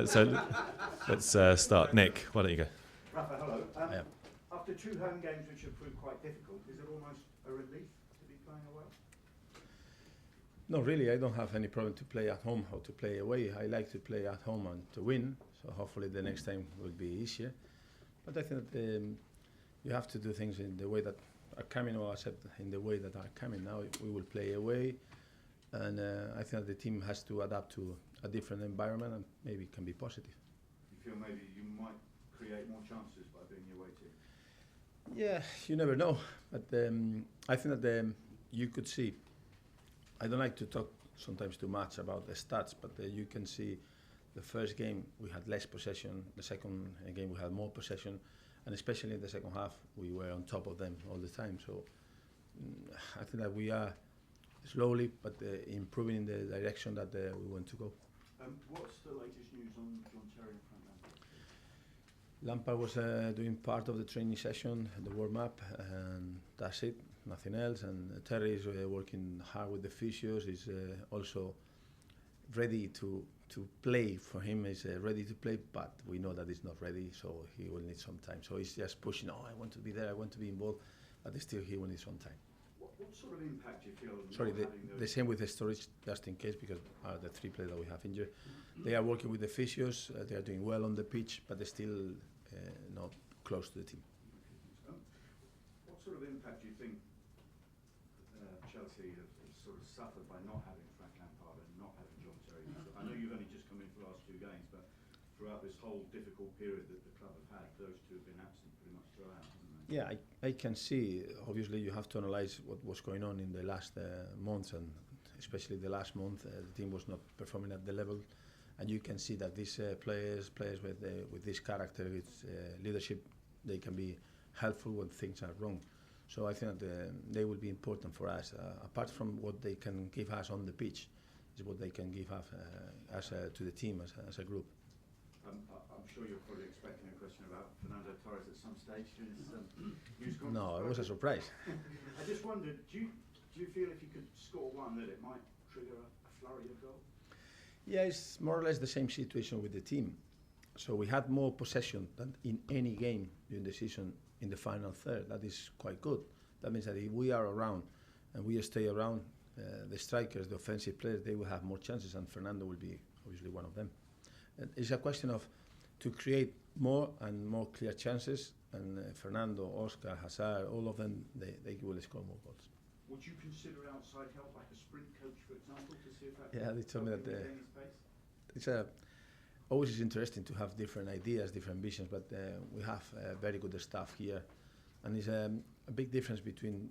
So let's start. Nick, why don't you go? Rafa, hello. Yeah. After 2 home games which have proved quite difficult, is it almost a relief to be playing away? No, really, I don't have any problem to play at home or to play away. I like to play at home and to win, so hopefully the next time will be easier. But I think that you have to do things in the way that are coming, or accept in the way that are coming. Now we will play away, and I think that the team has to adapt to a different environment, and maybe it can be positive. You feel maybe you might create more chances by being your away team? Yeah, you never know. But I think that you could see. I don't like to talk sometimes too much about the stats, but you can see the first game we had less possession. The second game we had more possession, and especially in the second half we were on top of them all the time. So I think that we are slowly but improving in the direction that we want to go. What's the latest news on John Terry and Frank Lampard? Lampard was doing part of the training session, the warm-up, and that's it, nothing else. And Terry is working hard with the physios. He's also ready to play. For him, he's ready to play, but we know that he's not ready, so he will need some time. So he's just pushing, I want to be there, I want to be involved, but still he will need some time. What sort of impact do you feel? Sorry, the same with the storage, just in case, because the 3 players that we have injured, they are working with the physios, they are doing well on the pitch, but they're still not close to the team. What sort of impact do you think Chelsea have sort of suffered by not having Frank Lampard and not having John Terry? I know you've only just come in for the last 2 games, but throughout this whole difficult period that the club have had, those 2 have been absent pretty much throughout, haven't they? Yeah, I can see. Obviously, you have to analyze what was going on in the last months, and especially the last month, the team was not performing at the level, and you can see that these players with this character, with leadership, they can be helpful when things are wrong. So I think that they will be important for us. Apart from what they can give us on the pitch, is what they can give us to the team as a group. I'm sure you're probably expecting a question about Fernando Torres at some stage during this news conference. No, it was a surprise. I just wondered, do you feel if you could score one that it might trigger a flurry of goals? Yeah, it's more or less the same situation with the team. So we had more possession than in any game during the season in the final third. That is quite good. That means that if we are around and we stay around, the strikers, the offensive players, they will have more chances, and Fernando will be obviously one of them. It's a question of to create more and more clear chances, and Fernando, Oscar, Hazard, all of them, they will score more goals. Would you consider outside help, like a sprint coach, for example, to see if that? Yeah, they told me that it's always interesting to have different ideas, different visions, but we have very good staff here, and it's a big difference between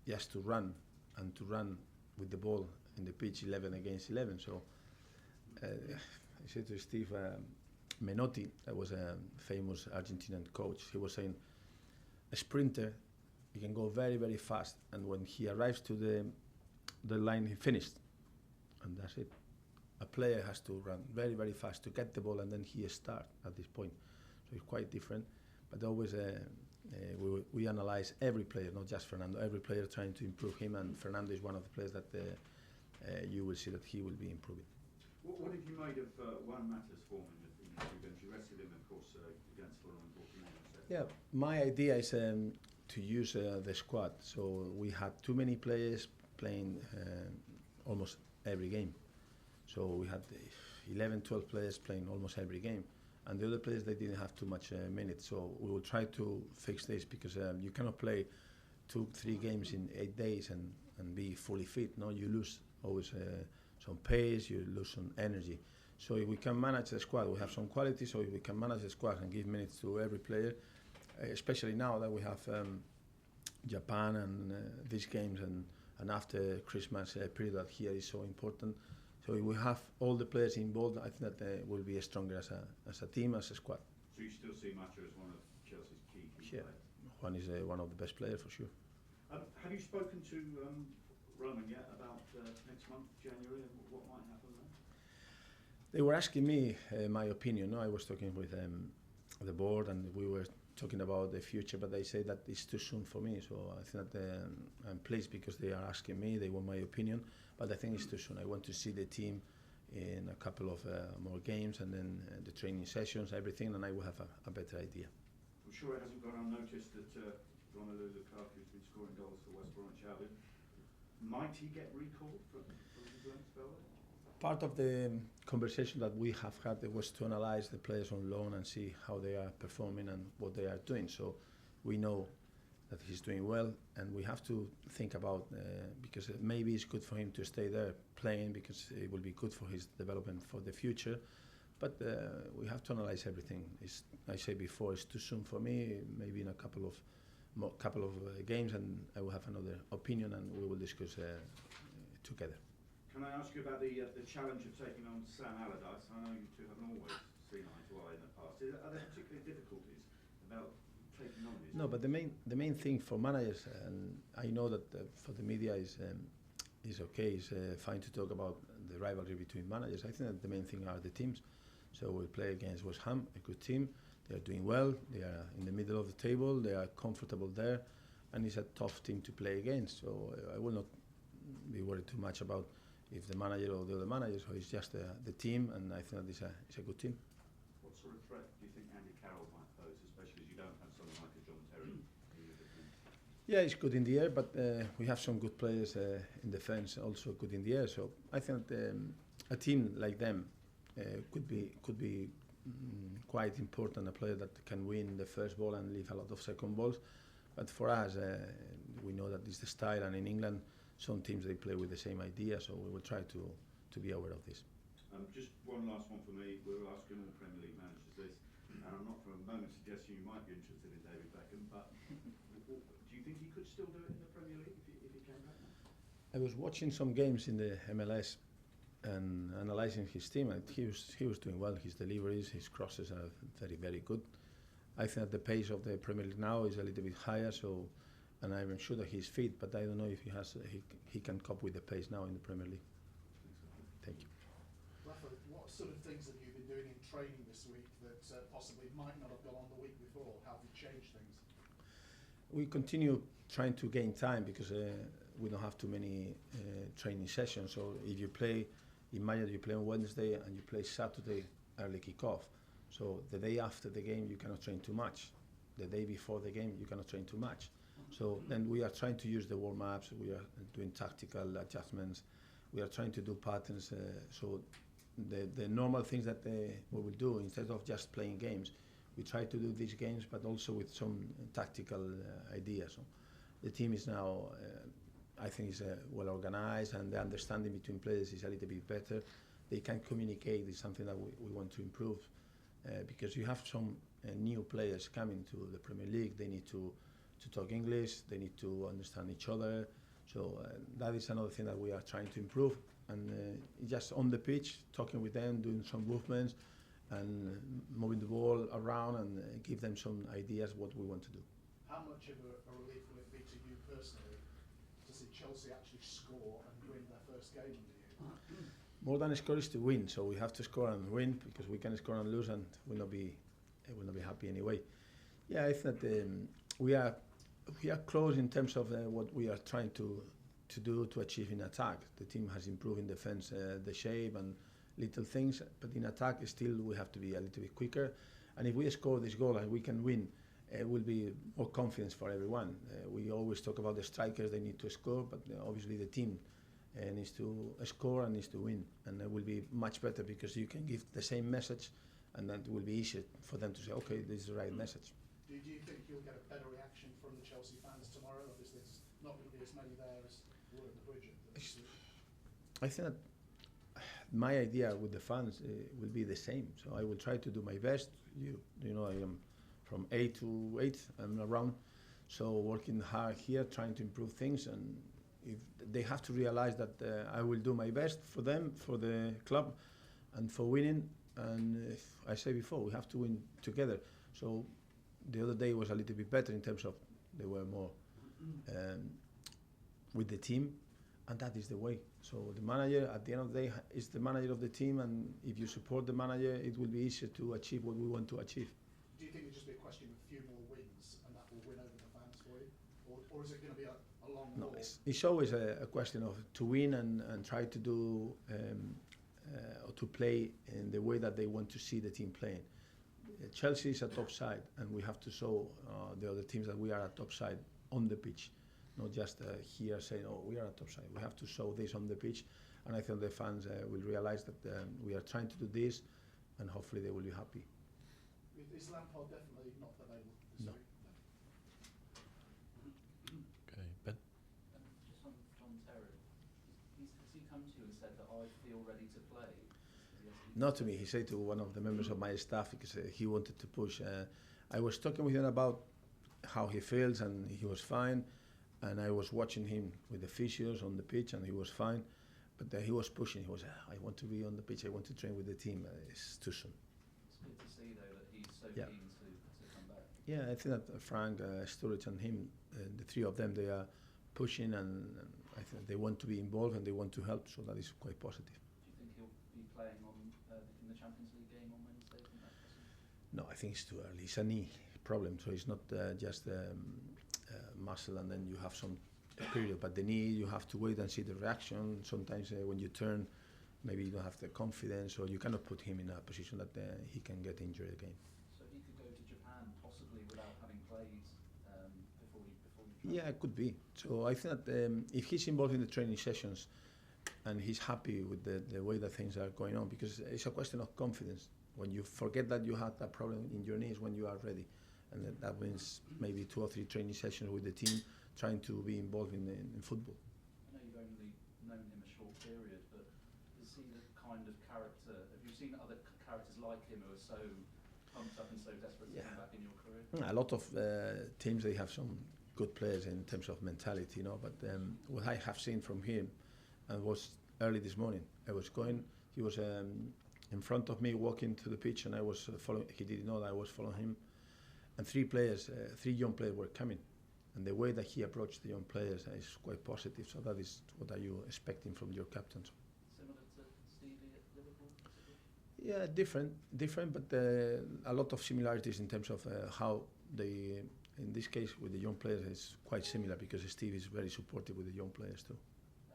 just to run and to run with the ball in the pitch 11 against 11. So I said to Steve, Menotti, that was a famous Argentinian coach, he was saying a sprinter, he can go very, very fast, and when he arrives to the line, he finished, and that's it. A player has to run very, very fast to get the ball, and then he starts at this point. So it's quite different, but always we analyze every player, not just Fernando, every player trying to improve him, and Fernando is one of the players that you will see that he will be improving. What have you made of Juan Mata's form in the 2 games? You rested him, of course, against Fulham and Portsmouth. Yeah, my idea is to use the squad. So we had too many players playing almost every game. So we had 11, 12 players playing almost every game. And the other players, they didn't have too much minutes. So we will try to fix this, because you cannot play 2-3 games in 8 days and be fully fit. No, you lose always some pace, you lose some energy. So if we can manage the squad, we have some quality, so if we can manage the squad and give minutes to every player, especially now that we have Japan and these games, and after Christmas period that here is so important. So if we have all the players involved, I think that we'll be stronger as a team, as a squad. So you still see Mata as one of Chelsea's key players? Juan is one of the best players for sure. Have you spoken to Roman yet about next month, January, and what might happen there? They were asking me my opinion. I was talking with the board, and we were talking about the future, but they say that it's too soon for me. So I think that I'm pleased because they are asking me, they want my opinion, but I think it's too soon. I want to see the team in a couple of more games, and then the training sessions, everything, and I will have a better idea. I'm sure it hasn't gone unnoticed that Romelu Lukaku has been scoring goals for West Bromwich Albion. Might he get recalled from his loan spell? Part of the conversation that we have had was to analyze the players on loan and see how they are performing and what they are doing. So we know that he's doing well, and we have to think about because maybe it's good for him to stay there playing, because it will be good for his development for the future. But we have to analyze everything. I say before, it's too soon for me. Maybe in a couple of games, and I will have another opinion, and we will discuss together. Can I ask you about the challenge of taking on Sam Allardyce? I know you two haven't always seen eye to eye in the past. Are there particular difficulties about taking on this? No, but the main thing for managers, and I know that for the media is okay. It's fine to talk about the rivalry between managers. I think that the main thing are the teams. So we play against West Ham, a good team. They are doing well. They are in the middle of the table. They are comfortable there, and it's a tough team to play against. So I will not be worried too much about if the manager or the other manager. So it's just the team, and I think that it's a good team. What sort of threat do you think Andy Carroll might pose, especially as you don't have someone like a John Terry in your defence? Yeah, it's good in the air, but we have some good players in defence, also good in the air. So I think a team like them could be quite important. A player that can win the first ball and leave a lot of second balls. But for us, we know that this is the style, and in England, some teams they play with the same idea. So we will try to be aware of this. Just one last one for me. We're asking all Premier League managers this, and I'm not for a moment suggesting you might be interested in David Beckham, but do you think he could still do it in the Premier League if he came back now? I was watching some games in the MLS and analysing his team, and he was doing well. His deliveries, his crosses are very, very good. I think that the pace of the Premier League now is a little bit higher, so, and I'm sure that he's fit, but I don't know if he can cope with the pace now in the Premier League. Thank you. Rafa, what sort of things have you been doing in training this week that possibly might not have gone on the week before? How have you changed things? We continue trying to gain time because we don't have too many training sessions. So if you play, imagine you play on Wednesday and you play Saturday early kickoff. So the day after the game you cannot train too much. The day before the game you cannot train too much. So then we are trying to use the warm-ups. We are doing tactical adjustments. We are trying to do patterns. So the normal things that we will do, instead of just playing games, we try to do these games, but also with some tactical ideas. So the team is now, I think, is well organized, and the understanding between players is a little bit better. They can communicate. Is something that we want to improve, because you have some new players coming to the Premier League. They need to talk English. They need to understand each other. So that is another thing that we are trying to improve. And just on the pitch, talking with them, doing some movements, and moving the ball around, and give them some ideas what we want to do. How much of a relief will it be to you personally to see Chelsea actually score and win their first game under you? More than a score is to win, so we have to score and win, because we can score and lose and will not be happy anyway. Yeah, I think that we are close in terms of what we are trying to do to achieve in attack. The team has improved in defence, the shape and little things, but in attack still we have to be a little bit quicker. And if we score this goal and we can win, it will be more confidence for everyone. We always talk about the strikers; they need to score, but obviously the team needs to score and needs to win, and it will be much better because you can give the same message, and then it will be easier for them to say, okay, this is the right message. Do you think you'll get a better reaction from the Chelsea fans tomorrow? Obviously, there's not going to be as many there as were at the bridge. I think that my idea with the fans will be the same. So I will try to do my best. You know, I am from 8 to 8. I'm around, so working hard here, trying to improve things. And if they have to realize that I will do my best for them, for the club, and for winning. And I say before, we have to win together. So the other day was a little bit better in terms of they were more with the team, and that is the way. So the manager, at the end of the day, is the manager of the team, and if you support the manager, it will be easier to achieve what we want to achieve. Do you think it'll just be a question of a few more wins, and that will win over the fans for you, or is it going to be a long haul? No, it's always a question of to win and try to do or to play in the way that they want to see the team playing. Chelsea is a top side, and we have to show the other teams that we are a top side on the pitch, not just here saying, "Oh, we are a top side." We have to show this on the pitch, and I think the fans will realize that we are trying to do this, and hopefully they will be happy. Is Lampard definitely not available this No. week? Okay, Ben. Just on John Terry, has he come to you and said that I feel ready to play? Not to me. He said to one of the members of my staff because he wanted to push. I was talking with him about how he feels, and he was fine. And I was watching him with the physios on the pitch, and he was fine. But he was pushing. He was, I want to be on the pitch. I want to train with the team. It's too soon. It's good to see, though, that he's so Yeah. keen to come back. Yeah, I think that Frank, Sturridge, and him, the three of them, they are pushing, and I think they want to be involved and they want to help. So that is quite positive. Do you think he'll be playing on in the Champions League game on Wednesday? From that possible? No, I think it's too early. It's a knee problem, so it's not just muscle and then you have some period. But the knee, you have to wait and see the reaction. Sometimes when you turn, maybe you don't have the confidence, or you cannot put him in a position that he can get injured again. So he could go to Japan possibly without having played before you Yeah, it could be. So I think that if he's involved in the training sessions and he's happy with the way that things are going on, because it's a question of confidence. When you forget that you had that problem in your knees when you are ready, and that means maybe 2 or 3 training sessions with the team, trying to be involved in football. I know you've only known him a short period, but is he the kind of character? Have you seen other characters like him who are so pumped up and so desperate to Yeah. come back in your career? A lot of teams, they have some good players in terms of mentality, but what I have seen from him, and was early this morning, I was going, he was in front of me walking to the pitch, and I was following. He didn't know that I was following him, and 3 young players were coming, and the way that he approached the young players is quite positive. So that is what are you expecting from your captains? Similar to Stevie at Liverpool, possibly? Yeah, different, but a lot of similarities in terms of how they, in this case with the young players, is quite similar because Steve is very supportive with the young players too. I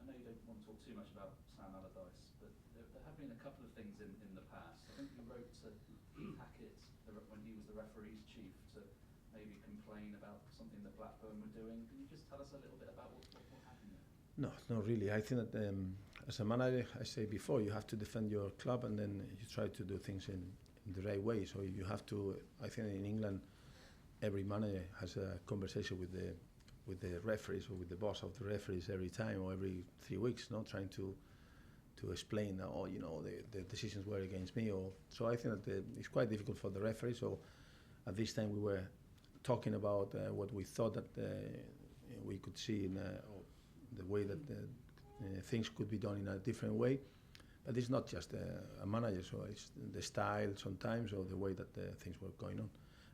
know you don't want to talk too much about Sam Allardyce, but there have been a couple of things in the past. I think you wrote to Keith Hackett when he was the referee's chief to maybe complain about something that Blackburn were doing. Can you just tell us a little bit about what happened there? No, not really. I think that as a manager, I say before, you have to defend your club and then you try to do things in the right way. So you have to, I think in England, every manager has a conversation with the referees or with the boss of the referees every time or every 3 weeks, trying to explain, the decisions were against me. So I think that it's quite difficult for the referee. So at this time we were talking about what we thought that we could see in the way that things could be done in a different way. But it's not just a manager, so it's the style sometimes or the way that things were going on.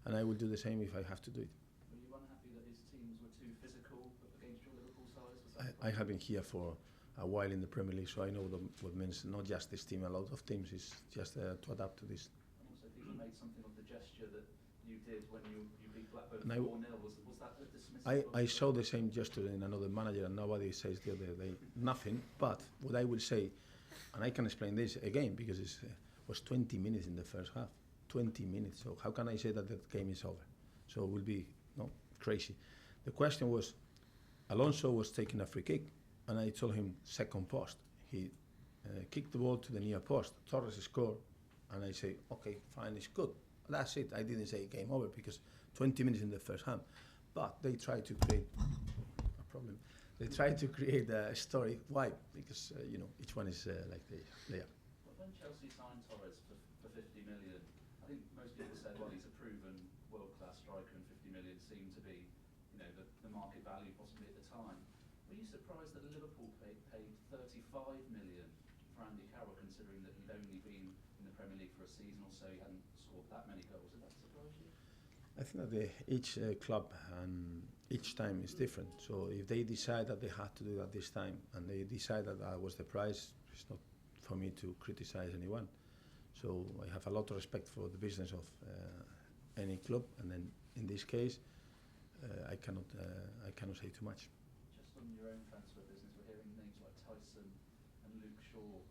And I will do the same if I have to do it. Were you unhappy that his teams were too physical against your Liverpool sides? I have been here for a while in the Premier League, so I know what means not just this team, a lot of teams is just to adapt to this. And also people made something of the gesture that you did when you beat Blackburn And 4-0. Was that a dismissal? I saw the same gesture in another manager and nobody says the other day nothing, but what I will say, and I can explain this again because it was 20 minutes in the first half, 20 minutes, so how can I say that the game is over? So it will be crazy. The question was, Alonso was taking a free kick and I told him second post. He kicked the ball to the near post, Torres scored, and I say, okay, fine, it's good. That's it. I didn't say game over because 20 minutes in the first half. But they tried to create a problem. They tried to create a story. Why? Because each one is like they are. But when Chelsea signed Torres for 50 million, I think most people said, well, he's a proven world-class striker, and 50 million seemed to be, the market value possibly at the time. Were you surprised that Liverpool paid 35 million for Andy Carroll, considering that he'd only been in the Premier League for a season or so, he hadn't scored that many goals? Did that surprise you? I think that each club and each time is different. So if they decide that they had to do that this time and they decide that that was the price, it's not for me to criticize anyone. So I have a lot of respect for the business of any club, and then in this case, I cannot say too much. Just on your own transfer business, we're hearing names like Tyson and Luke Shaw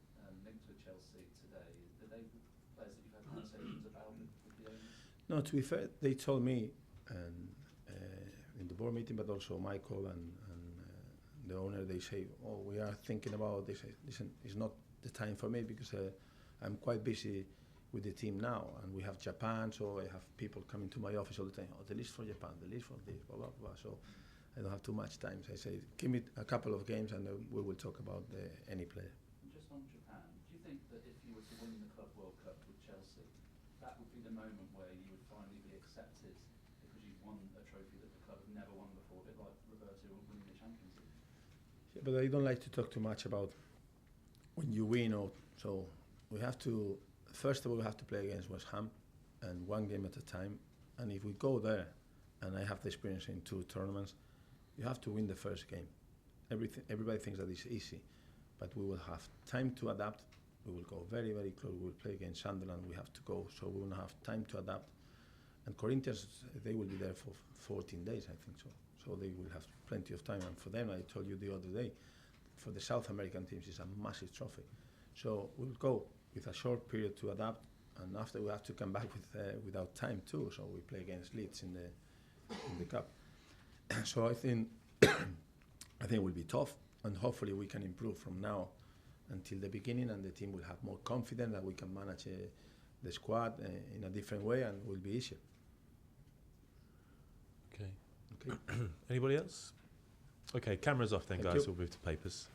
linked links with Chelsea today. Did they players that you've had conversations about with the owners? No, to be fair, they told me and in the board meeting, but also Michael and the owner, they say, "Oh, we are thinking about this. Listen, it's not the time for me because I'm quite busy with the team now, and we have Japan, so I have people coming to my office all the time. Oh, the list for Japan, the list for this, blah blah blah." So I don't have too much time. So I say, "Give me a couple of games, and we will talk about any player." And just on Japan, do you think that if you were to win the Club World Cup with Chelsea, that would be the moment where you would finally be accepted because you've won a trophy that the club have never won before, a bit like Roberto winning the Champions League? Yeah, but I don't like to talk too much about when you win. Or so we have to. First of all, we have to play against West Ham, and one game at a time. And if we go there, and I have the experience in 2 tournaments, you have to win the first game. Everybody thinks that it's easy, but we will have time to adapt. We will go very, very close. We will play against Sunderland. We have to go, so we will have time to adapt. And Corinthians, they will be there for 14 days, I think so. So they will have plenty of time. And for them, I told you the other day, for the South American teams, it's a massive trophy. So we'll go with a short period to adapt, and after we have to come back without time too. So we play against Leeds in the cup. So I think it will be tough, and hopefully we can improve from now until the beginning, and the team will have more confidence that we can manage the squad in a different way, and it will be easier. Okay. Anybody else? Okay, cameras off then, Thank guys. you. We'll move to papers.